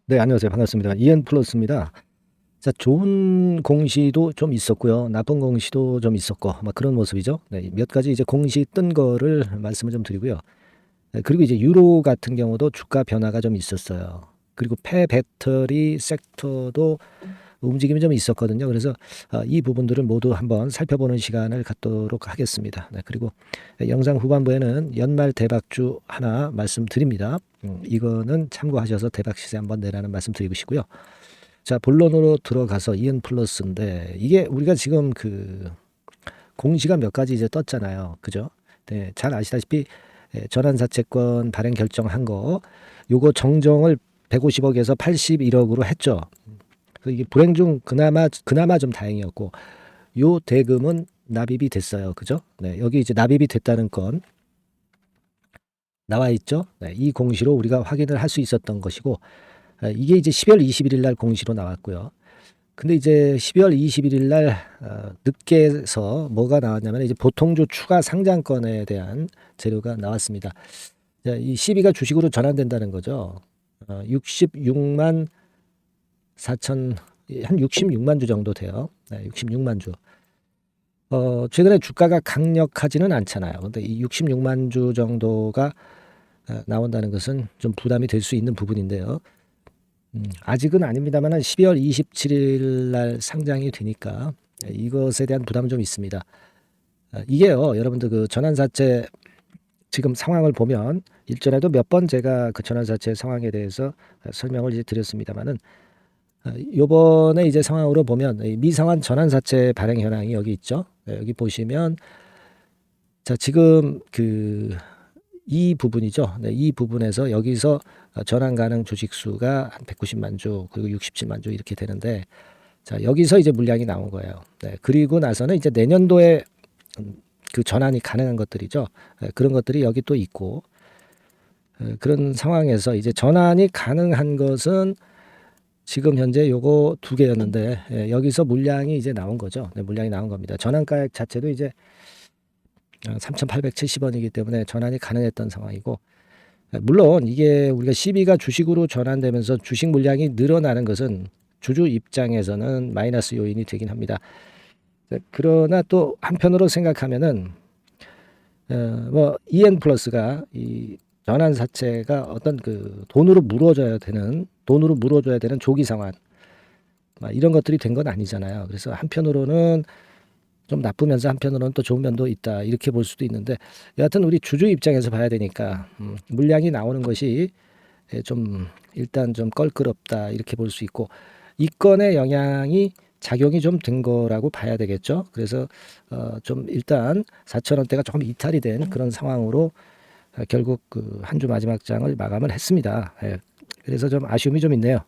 네, 안녕하세요. 반갑습니다. 이엔 플러스입니다. 자, 좋은 공시도 좀 있었고요. 나쁜 공시도 좀 있었고, 막 그런 모습이죠. 네, 몇 가지 이제 공시 뜬 거를 말씀을 좀 드리고요. 네, 그리고 이제 유로 같은 경우도 주가 변화가 좀 있었어요. 그리고 폐배터리 섹터도 움직임이 좀 있었거든요. 그래서 이 부분들을 모두 한번 살펴보는 시간을 갖도록 하겠습니다. 네, 그리고 영상 후반부에는 연말 대박주 하나 말씀드립니다. 이거는 참고하셔서 대박 시세 한번 내라는 말씀 드리고 싶고요. 자, 본론으로 들어가서 이엔 플러스인데 이게 우리가 지금 그 공시가 몇 가지 이제 떴잖아요. 그죠? 네, 잘 아시다시피 전환사채권 발행 결정한 거 요거 정정을 150억에서 81억으로 했죠. 이게 불행 중 그나마 좀 다행이었고 요 대금은 납입이 됐어요. 그죠? 네, 여기 이제 납입이 됐다는 건 나와 있죠. 네, 이 공시로 우리가 확인을 할 수 있었던 것이고 이게 이제 12월 21일 날 공시로 나왔고요. 근데 이제 12월 21일 날 늦게서 뭐가 나왔냐면 이제 보통주 추가 상장권에 대한 재료가 나왔습니다. 자, 이 12가 주식으로 전환된다는 거죠. 66만 4천 한 66만 주 정도 돼요. 네, 66만 주. 최근에 주가가 강력하지는 않잖아요. 근데 이 66만 주 정도가 나온다는 것은 좀 부담이 될 수 있는 부분인데요. 아직은 아닙니다만 12월 27일 날 상장이 되니까 이것에 대한 부담은 좀 있습니다. 이게요, 여러분들 그 전환사채 지금 상황을 보면 일전에도 몇 번 제가 그 전환사채 상황에 대해서 설명을 이제 드렸습니다만은 요번에 이제 상황으로 보면 이 미상환 전환사채 발행 현황이 여기 있죠. 여기 보시면 자, 지금 그 이 부분이죠. 네, 이 부분에서 여기서 전환 가능 주식 수가 한 190만 주 그리고 67만 주 이렇게 되는데 자, 여기서 이제 물량이 나온 거예요. 네, 그리고 나서는 이제 내년도에 그 전환이 가능한 것들이죠. 그런 것들이 여기 또 있고 그런 상황에서 이제 전환이 가능한 것은 지금 현재 요거 두 개였는데 여기서 물량이 이제 나온 거죠. 네, 물량이 나온 겁니다. 전환가액 자체도 이제 3,870원이기 때문에 전환이 가능했던 상황이고 물론 이게 우리가 시비가 주식으로 전환되면서 주식 물량이 늘어나는 것은 주주 입장에서는 마이너스 요인이 되긴 합니다. 그러나 또 한편으로 생각하면은 뭐 EN 플러스가 이 전환 사채가 어떤 그 돈으로 물어줘야 되는 조기 상환 이런 것들이 된 건 아니잖아요. 그래서 한편으로는 좀 나쁘면서 한편으로는 또 좋은 면도 있다 이렇게 볼 수도 있는데 여하튼 우리 주주 입장에서 봐야 되니까 물량이 나오는 것이 좀 일단 좀 껄끄럽다 이렇게 볼 수 있고 이 건의 영향이 작용이 좀 된 거라고 봐야 되겠죠. 그래서 좀 일단 4천 원대가 조금 이탈이 된 그런 상황으로 결국 그 한 주 마지막 장을 마감을 했습니다. 예. 그래서 좀 아쉬움이 좀 있네요.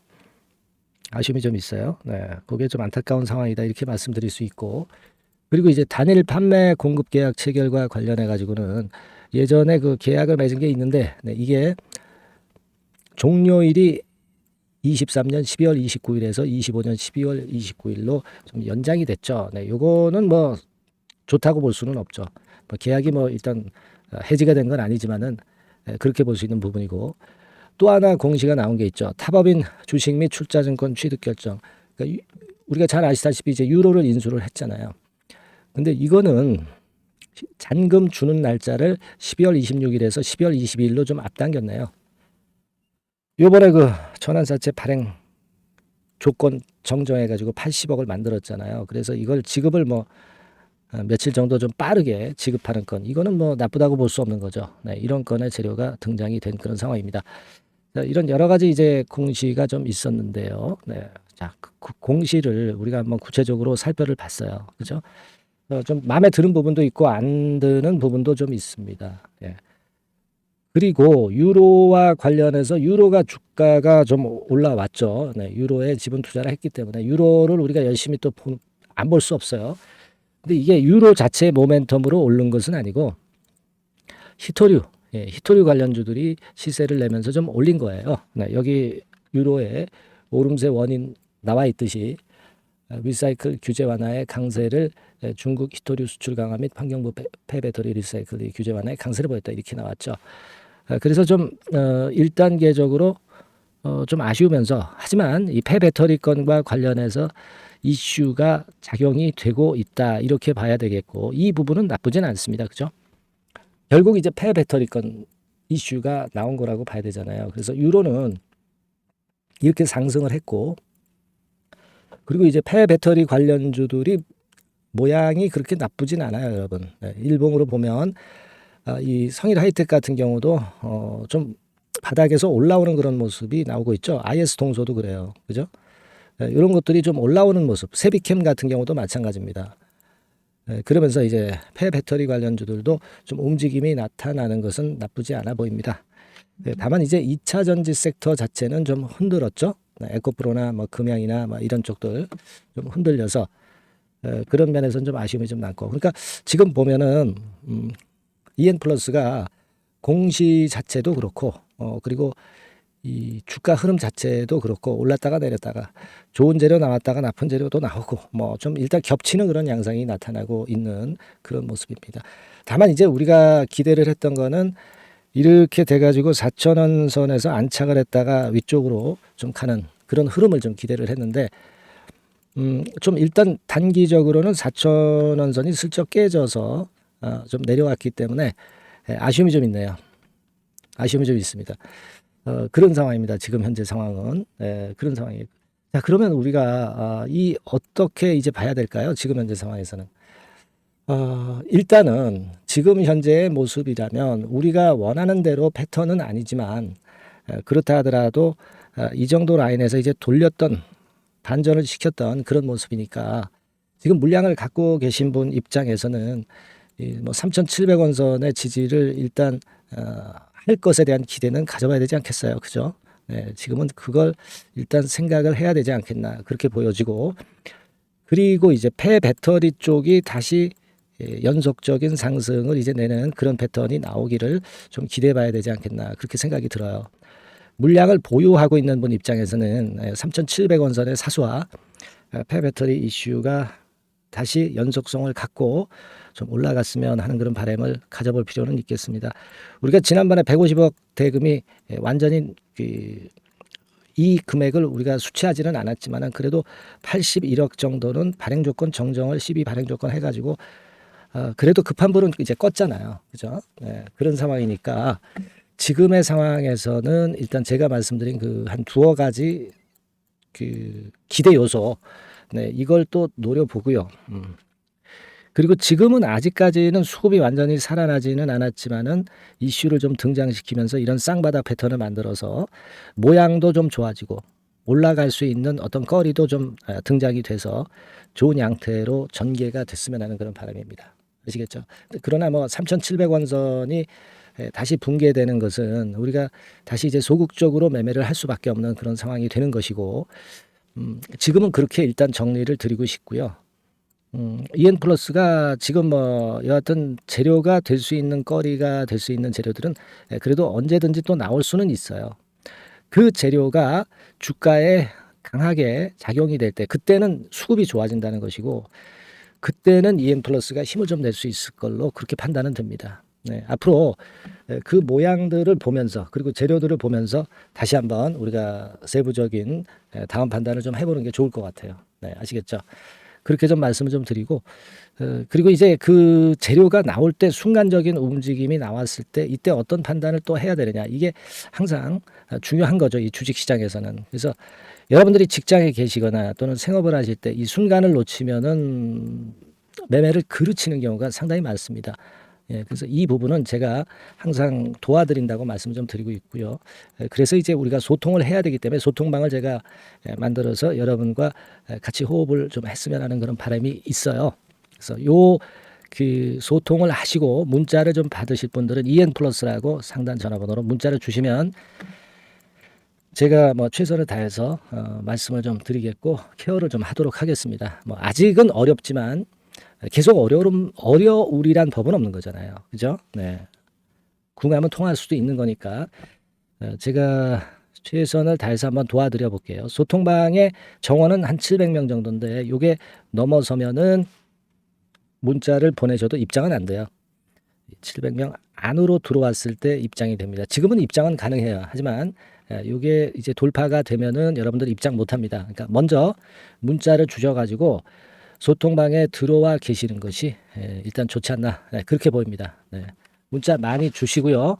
아쉬움이 좀 있어요. 네, 그게 좀 안타까운 상황이다 이렇게 말씀드릴 수 있고 그리고 이제 단일 판매 공급 계약 체결과 관련해 가지고는 예전에 그 계약을 맺은 게 있는데 네, 이게 종료일이 23년 12월 29일에서 25년 12월 29일로 좀 연장이 됐죠. 네, 요거는 뭐 좋다고 볼 수는 없죠. 뭐 계약이 뭐 일단 해지가 된 건 아니지만은 그렇게 볼 수 있는 부분이고 또 하나 공시가 나온 게 있죠. 탑업인 주식 및 출자증권 취득 결정. 그러니까 우리가 잘 아시다시피 이제 유로를 인수를 했잖아요. 근데 이거는 잔금 주는 날짜를 12월 26일에서 12월 22일로 좀 앞당겼네요. 요번에 그 전환사채 발행 조건 정정해가지고 80억을 만들었잖아요. 그래서 이걸 지급을 뭐 며칠 정도 좀 빠르게 지급하는 건 이거는 뭐 나쁘다고 볼 수 없는 거죠. 네, 이런 건의 재료가 등장이 된 그런 상황입니다. 자, 이런 여러 가지 이제 공시가 좀 있었는데요. 네, 자, 그 공시를 우리가 한번 구체적으로 살펴를 봤어요. 그죠? 좀 마음에 드는 부분도 있고 안 드는 부분도 좀 있습니다. 예. 그리고 유로와 관련해서 유로가 주가가 좀 올라왔죠. 네, 유로에 지분 투자를 했기 때문에 유로를 우리가 열심히 또 안 볼 수 없어요. 근데 이게 유로 자체의 모멘텀으로 오른 것은 아니고 히토류, 히토류 관련주들이 시세를 내면서 좀 올린 거예요. 네, 여기 유로의 오름세 원인 나와 있듯이 리사이클 규제 완화의 강세를 중국 히토류 수출 강화 및 환경부 폐배터리 리사이클 규제 완화의 강세를 보였다 이렇게 나왔죠. 그래서 좀 1단계적으로 좀 아쉬우면서 하지만 이 폐배터리 건과 관련해서 이슈가 작용이 되고 있다 이렇게 봐야 되겠고 이 부분은 나쁘진 않습니다. 그죠? 결국 이제 폐배터리 건 이슈가 나온 거라고 봐야 되잖아요. 그래서 유로는 이렇게 상승을 했고 그리고 이제 폐배터리 관련주들이 모양이 그렇게 나쁘진 않아요, 여러분. 네, 일봉으로 보면 이 성일 하이텍 같은 경우도 좀 바닥에서 올라오는 그런 모습이 나오고 있죠. IS 동소도 그래요. 그죠? 네, 이런 것들이 좀 올라오는 모습. 세비캠 같은 경우도 마찬가지입니다. 네, 그러면서 이제 폐배터리 관련주들도 좀 움직임이 나타나는 것은 나쁘지 않아 보입니다. 네, 다만 이제 2차 전지 섹터 자체는 좀 흔들었죠. 네, 에코프로나 뭐 금양이나 뭐 이런 쪽들 좀 흔들려서 그런 면에서는 좀 아쉬움이 좀 남고. 그러니까 지금 보면은 EN 플러스가 공시 자체도 그렇고 그리고 이 주가 흐름 자체도 그렇고 올랐다가 내렸다가 좋은 재료 나왔다가 나쁜 재료도 나오고 뭐 좀 일단 겹치는 그런 양상이 나타나고 있는 그런 모습입니다. 다만 이제 우리가 기대를 했던 거는 이렇게 돼가지고 4,000원 선에서 안착을 했다가 위쪽으로 좀 가는 그런 흐름을 좀 기대를 했는데 좀 일단 단기적으로는 4,000원 선이 슬쩍 깨져서 좀 내려왔기 때문에 아쉬움이 좀 있네요. 아쉬움이 좀 있습니다. 그런 상황입니다. 지금 현재 상황은 그런 상황이에요. 자, 그러면 우리가 이 어떻게 이제 봐야 될까요? 지금 현재 상황에서는 일단은 지금 현재의 모습이라면 우리가 원하는 대로 패턴은 아니지만 그렇다 하더라도 이 정도 라인에서 이제 돌렸던 반전을 시켰던 그런 모습이니까 지금 물량을 갖고 계신 분 입장에서는 뭐 3,700원 선의 지지를 일단 할 것에 대한 기대는 가져봐야 되지 않겠어요, 그죠? 네, 지금은 그걸 일단 생각을 해야 되지 않겠나 그렇게 보여지고 그리고 이제 폐배터리 쪽이 다시 연속적인 상승을 이제 내는 그런 패턴이 나오기를 좀 기대해봐야 되지 않겠나 그렇게 생각이 들어요. 물량을 보유하고 있는 분 입장에서는 3,700원 선의 사수와 폐배터리 이슈가 다시 연속성을 갖고 좀 올라갔으면 하는 그런 바람을 가져볼 필요는 있겠습니다. 우리가 지난번에 150억 대금이 완전히 이 금액을 우리가 수취하지는 않았지만 그래도 81억 정도는 발행 조건 정정을 12 발행 조건 해가지고 그래도 급한 불은 이제 껐잖아요. 그죠? 네, 그런 상황이니까 지금의 상황에서는 일단 제가 말씀드린 그 한 두어 가지 그 기대 요소, 네, 이걸 또 노려보고요. 그리고 지금은 아직까지는 수급이 완전히 살아나지는 않았지만은 이슈를 좀 등장시키면서 이런 쌍바닥 패턴을 만들어서 모양도 좀 좋아지고 올라갈 수 있는 어떤 거리도 좀 등장이 돼서 좋은 양태로 전개가 됐으면 하는 그런 바람입니다. 아시겠죠? 그러나 뭐 3,700원 선이 다시 붕괴되는 것은 우리가 다시 이제 소극적으로 매매를 할 수밖에 없는 그런 상황이 되는 것이고 지금은 그렇게 일단 정리를 드리고 싶고요. EN 플러스가 지금 뭐 여하튼 재료가 될 수 있는 거리가 될 수 있는 재료들은 그래도 언제든지 또 나올 수는 있어요. 그 재료가 주가에 강하게 작용이 될 때 그때는 수급이 좋아진다는 것이고 그때는 EN 플러스가 힘을 좀 낼 수 있을 걸로 그렇게 판단은 됩니다. 네, 앞으로 그 모양들을 보면서 그리고 재료들을 보면서 다시 한번 우리가 세부적인 다음 판단을 좀 해보는 게 좋을 것 같아요. 네, 아시겠죠? 그렇게 좀 말씀을 좀 드리고 그리고 이제 그 재료가 나올 때 순간적인 움직임이 나왔을 때 이때 어떤 판단을 또 해야 되느냐 이게 항상 중요한 거죠. 이 주식시장에서는. 그래서 여러분들이 직장에 계시거나 또는 생업을 하실 때 이 순간을 놓치면은 매매를 그르치는 경우가 상당히 많습니다. 예, 그래서 이 부분은 제가 항상 도와드린다고 말씀 좀 드리고 있고요. 그래서 이제 우리가 소통을 해야 되기 때문에 소통방을 제가 만들어서 여러분과 같이 호흡을 좀 했으면 하는 그런 바람이 있어요. 그래서 요 그 소통을 하시고 문자를 좀 받으실 분들은 EN 플러스라고 상단 전화번호로 문자를 주시면 제가 뭐 최선을 다해서 말씀을 좀 드리겠고 케어를 좀 하도록 하겠습니다. 뭐 아직은 어렵지만 계속 어려울이란 법은 없는 거잖아요. 그죠? 네. 궁하면 통할 수도 있는 거니까 제가 최선을 다해서 한번 도와드려 볼게요. 소통방의 정원은 한 700명 정도인데 요게 넘어서면은 문자를 보내셔도 입장은 안 돼요. 700명 안으로 들어왔을 때 입장이 됩니다. 지금은 입장은 가능해요. 하지만 요게 이제 돌파가 되면은 여러분들 입장 못 합니다. 그러니까 먼저 문자를 주셔 가지고 소통방에 들어와 계시는 것이 일단 좋지 않나 그렇게 보입니다. 네. 문자 많이 주시고요.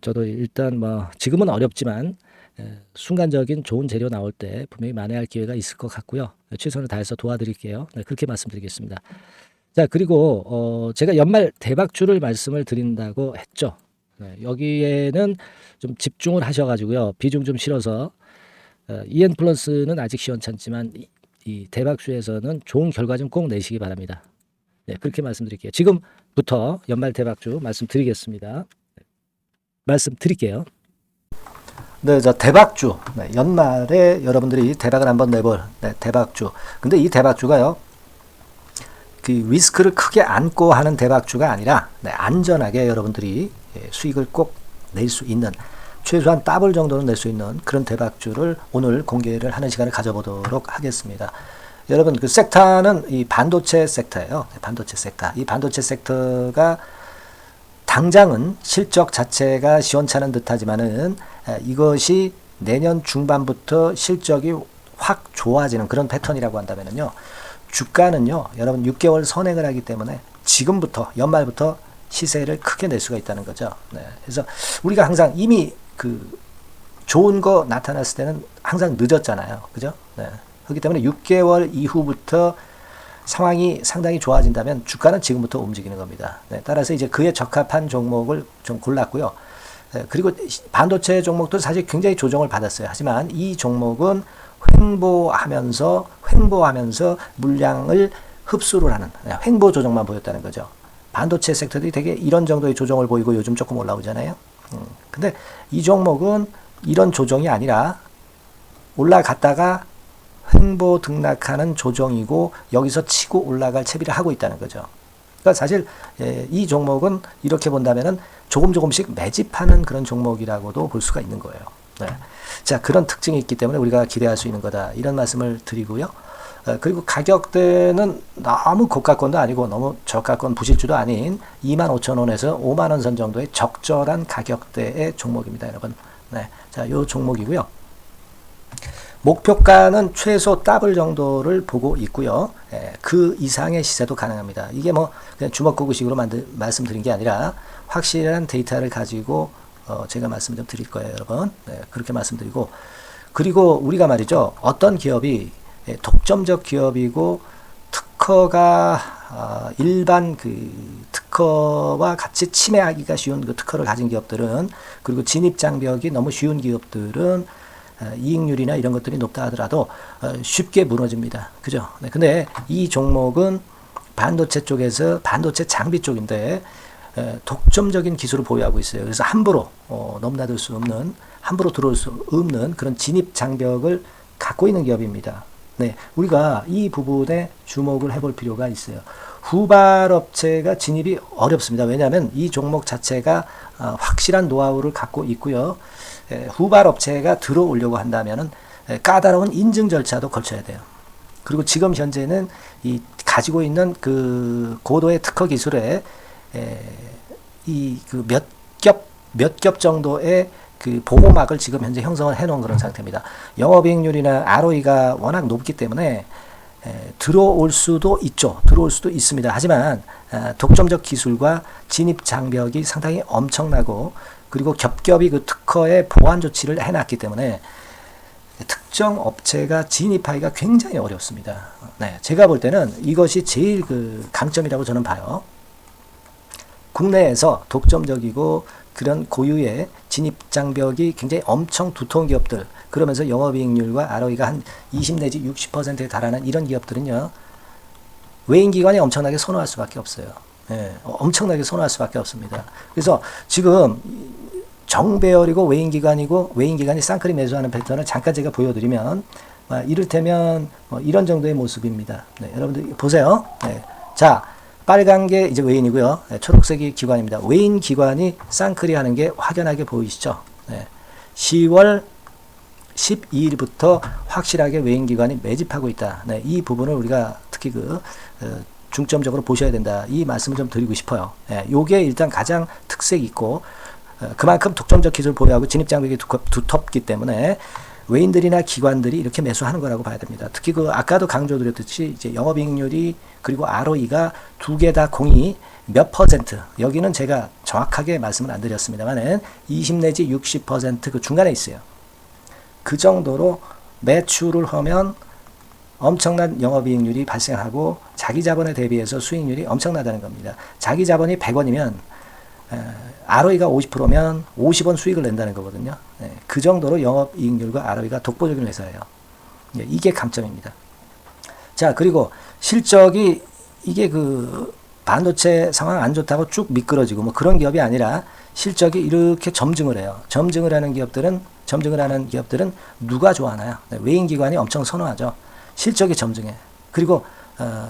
저도 일단 뭐 지금은 어렵지만 순간적인 좋은 재료 나올 때 분명히 만회할 기회가 있을 것 같고요. 최선을 다해서 도와드릴게요. 네, 그렇게 말씀드리겠습니다. 자, 그리고 제가 연말 대박주를 말씀을 드린다고 했죠. 네, 여기에는 좀 집중을 하셔가지고요. 비중 좀 실어서 EN 플러스는 아직 시원찮지만 이 대박주에서는 좋은 결과 좀 꼭 내시기 바랍니다. 네, 그렇게 말씀드릴게요. 지금부터 연말 대박주 말씀드리겠습니다. 말씀드릴게요. 네, 저 대박주. 네, 연말에 여러분들이 대박을 한번 내볼 대박주. 근데 이 대박주가요, 그 리스크를 크게 안고 하는 대박주가 아니라 안전하게 여러분들이 수익을 꼭 낼 수 있는, 최소한 더블 정도는 낼 수 있는 그런 대박주를 오늘 공개를 하는 시간을 가져보도록 하겠습니다. 여러분, 그 섹터는 이 반도체 섹터예요. 반도체 섹터. 이 반도체 섹터가 당장은 실적 자체가 시원찮은 듯하지만은 이것이 내년 중반부터 실적이 확 좋아지는 그런 패턴이라고 한다면은요, 주가는요, 여러분 6개월 선행을 하기 때문에 지금부터 연말부터 시세를 크게 낼 수가 있다는 거죠. 네. 그래서 우리가 항상 이미 그 좋은 거 나타났을 때는 항상 늦었잖아요. 그죠? 네. 그렇기 때문에 6개월 이후부터 상황이 상당히 좋아진다면 주가는 지금부터 움직이는 겁니다. 네. 따라서 이제 그에 적합한 종목을 좀 골랐고요. 네. 그리고 반도체 종목도 사실 굉장히 조정을 받았어요. 하지만 이 종목은 횡보하면서 물량을 흡수를 하는 횡보 조정만 보였다는 거죠. 반도체 섹터들이 되게 이런 정도의 조정을 보이고 요즘 조금 올라오잖아요. 근데 이 종목은 이런 조정이 아니라 올라갔다가 횡보 등락하는 조정이고 여기서 치고 올라갈 채비를 하고 있다는 거죠. 그러니까 사실 이 종목은 이렇게 본다면은 조금씩 매집하는 그런 종목이라고도 볼 수가 있는 거예요. 네. 자, 그런 특징이 있기 때문에 우리가 기대할 수 있는 거다. 이런 말씀을 드리고요. 그리고 가격대는 너무 고가권도 아니고 너무 저가권 부실주도 아닌 25,000원에서 50,000원 선 정도의 적절한 가격대의 종목입니다, 여러분. 네. 자, 요 종목이고요. 목표가는 최소 더블 정도를 보고 있고요. 그 이상의 시세도 가능합니다. 이게 뭐 그냥 주먹구구식으로 말씀드린 게 아니라 확실한 데이터를 가지고 제가 말씀 좀 드릴 거예요, 여러분. 네, 그렇게 말씀드리고, 그리고 우리가 말이죠, 어떤 기업이 독점적 기업이고 특허가 일반 그 특허와 같이 침해하기가 쉬운 그 특허를 가진 기업들은, 그리고 진입 장벽이 너무 쉬운 기업들은 이익률이나 이런 것들이 높다 하더라도 쉽게 무너집니다. 그죠? 네, 근데 이 종목은 반도체 쪽에서 반도체 장비 쪽인데 독점적인 기술을 보유하고 있어요. 그래서 함부로 넘나들 수 없는, 함부로 들어올 수 없는 그런 진입 장벽을 갖고 있는 기업입니다. 네, 우리가 이 부분에 주목을 해볼 필요가 있어요. 후발업체가 진입이 어렵습니다. 왜냐하면 이 종목 자체가 확실한 노하우를 갖고 있고요. 후발업체가 들어오려고 한다면은 까다로운 인증 절차도 거쳐야 돼요. 그리고 지금 현재는 이 가지고 있는 그 고도의 특허 기술에 이 그 몇 겹 정도의 그 보호막을 지금 현재 형성을 해놓은 그런 상태입니다. 영업이익률이나 ROE가 워낙 높기 때문에 들어올 수도 있죠. 들어올 수도 있습니다. 하지만 독점적 기술과 진입 장벽이 상당히 엄청나고, 그리고 겹겹이 그 특허의 보완 조치를 해놨기 때문에 특정 업체가 진입하기가 굉장히 어렵습니다. 네, 제가 볼 때는 이것이 제일 그 강점이라고 저는 봐요. 국내에서 독점적이고 그런 고유의 진입 장벽이 굉장히 엄청 두터운 기업들, 그러면서 영업이익률과 ROE가 한 20 내지 60%에 달하는 이런 기업들은요, 외인기관이 엄청나게 선호할 수밖에 없어요. 예, 엄청나게 선호할 수밖에 없습니다. 그래서 지금 정배열이고 외인기관이 쌍끌이 매수하는 패턴을 잠깐 제가 보여드리면, 이를테면 이런 정도의 모습입니다. 네, 여러분들 보세요. 네, 자, 빨간 게 이제 외인이고요. 네, 초록색이 기관입니다. 외인 기관이 쌍끌이 하는 게 확연하게 보이시죠? 네, 10월 12일부터 확실하게 외인 기관이 매집하고 있다. 네, 이 부분을 우리가 특히 중점적으로 보셔야 된다. 이 말씀을 좀 드리고 싶어요. 네, 요게 일단 가장 특색이 있고, 그만큼 독점적 기술을 보유하고 진입장벽이 두텁기 때문에 외인들이나 기관들이 이렇게 매수하는 거라고 봐야 됩니다. 특히 그 아까도 강조드렸듯이 이제 영업이익률이 그리고 ROE가 두 개 다 공이 몇 퍼센트, 여기는 제가 정확하게 말씀을 안 드렸습니다만은 20 내지 60% 그 중간에 있어요. 그 정도로 매출을 하면 엄청난 영업이익률이 발생하고 자기 자본에 대비해서 수익률이 엄청나다는 겁니다. 자기 자본이 100원이면 ROE가 50%면 50원 수익을 낸다는 거거든요. 그 정도로 영업이익률과 ROE가 독보적인 회사예요. 이게 강점입니다. 자, 그리고 실적이 이게 그 반도체 상황 안 좋다고 쭉 미끄러지고 뭐 그런 기업이 아니라 실적이 이렇게 점증을 해요. 점증을 하는 기업들은 누가 좋아하나요? 외인기관이 엄청 선호하죠. 실적이 점증해. 그리고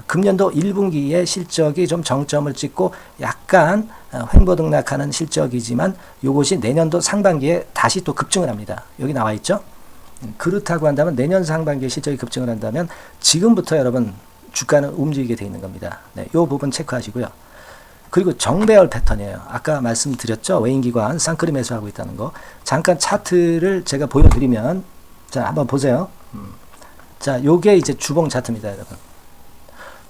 금년도 1분기에 실적이 좀 정점을 찍고 약간 횡보등락하는 실적이지만 이것이 내년도 상반기에 다시 또 급증을 합니다. 여기 나와 있죠. 그렇다고 한다면 내년 상반기에 실적이 급증을 한다면 지금부터 여러분 주가는 움직이게 되어 있는 겁니다. 이 부분 체크하시고요. 그리고 정배열 패턴이에요. 아까 말씀드렸죠. 외인기관 쌍끌이 매수하고 있다는 거. 잠깐 차트를 제가 보여드리면 자 한번 보세요. 자, 요게 이제 주봉 차트입니다, 여러분.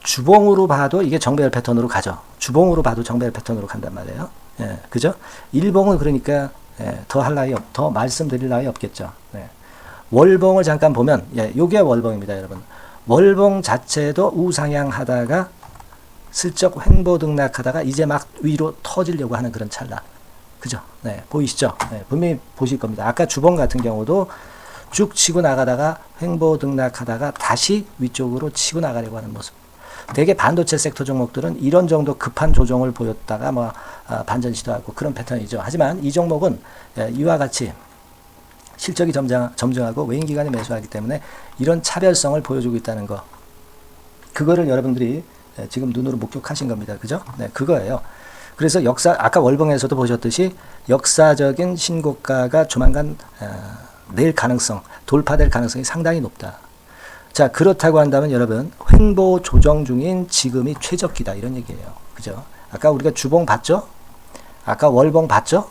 주봉으로 봐도 이게 정배열 패턴으로 가죠. 주봉으로 봐도 정배열 패턴으로 간단 말이에요. 예, 그죠? 일봉은 그러니까 더 말씀드릴 나위 없겠죠. 월봉을 잠깐 보면 요게 월봉입니다, 여러분. 월봉 자체도 우상향하다가 슬쩍 횡보등락하다가 이제 막 위로 터지려고 하는 그런 찰나. 그죠? 보이시죠? 분명히 보실 겁니다. 아까 주봉 같은 경우도 쭉 치고 나가다가 횡보등락하다가 다시 위쪽으로 치고 나가려고 하는 모습. 대개 반도체 섹터 종목들은 이런 정도 급한 조정을 보였다가 반전 시도하고 그런 패턴이죠. 하지만 이 종목은 이와 같이 실적이 점증하고 외인기관이 매수하기 때문에 이런 차별성을 보여주고 있다는 거. 그거를 여러분들이 지금 눈으로 목격하신 겁니다. 그죠? 그거예요. 그래서 아까 월봉에서도 보셨듯이 역사적인 신고가가 조만간 돌파될 가능성이 상당히 높다. 자, 그렇다고 한다면 여러분, 횡보 조정 중인 지금이 최적기다. 이런 얘기예요. 그죠? 아까 우리가 주봉 봤죠? 아까 월봉 봤죠?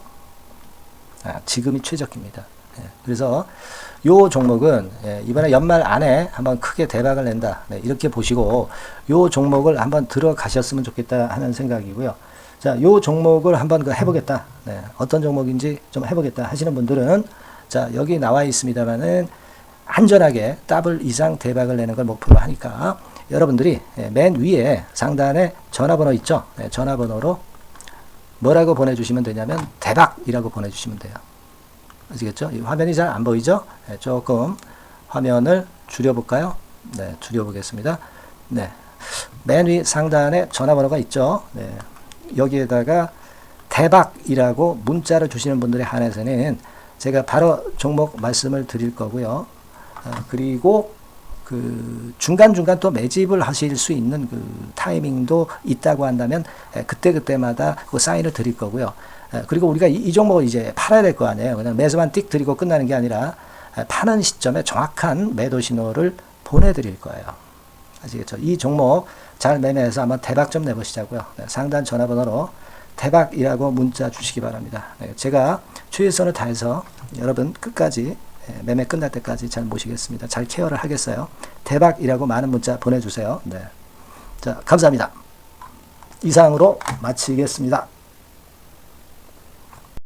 지금이 최적기입니다. 그래서 요 종목은 이번에 연말 안에 한번 크게 대박을 낸다. 이렇게 보시고 요 종목을 한번 들어가셨으면 좋겠다 하는 생각이고요. 자, 요 종목을 한번 해보겠다. 어떤 종목인지 좀 해보겠다 하시는 분들은 자, 여기 나와 있습니다만은 안전하게 더블 이상 대박을 내는 걸 목표로 하니까 여러분들이 맨 위에 상단에 전화번호 있죠? 전화번호로 뭐라고 보내주시면 되냐면 대박이라고 보내주시면 돼요. 아시겠죠? 이 화면이 잘 안 보이죠? 조금 화면을 줄여볼까요? 줄여보겠습니다. 맨 위 상단에 전화번호가 있죠? 여기에다가 대박이라고 문자를 주시는 분들에 한해서는 제가 바로 종목 말씀을 드릴 거고요. 그리고 그 중간중간 또 매집을 하실 수 있는 그 타이밍도 있다고 한다면 그때마다 그 사인을 드릴 거고요. 그리고 우리가 이 종목을 이제 팔아야 될 거 아니에요. 그냥 매수만 띡 드리고 끝나는 게 아니라 파는 시점에 정확한 매도 신호를 보내드릴 거예요. 아시겠죠? 이 종목 잘 매매해서 한번 대박 좀 내보시자고요. 상단 전화번호로 대박이라고 문자 주시기 바랍니다. 제가 최선을 다해서 여러분 끝까지 매매 끝날 때까지 잘 모시겠습니다. 잘 케어를 하겠어요. 대박이라고 많은 문자 보내주세요. 자, 감사합니다. 이상으로 마치겠습니다.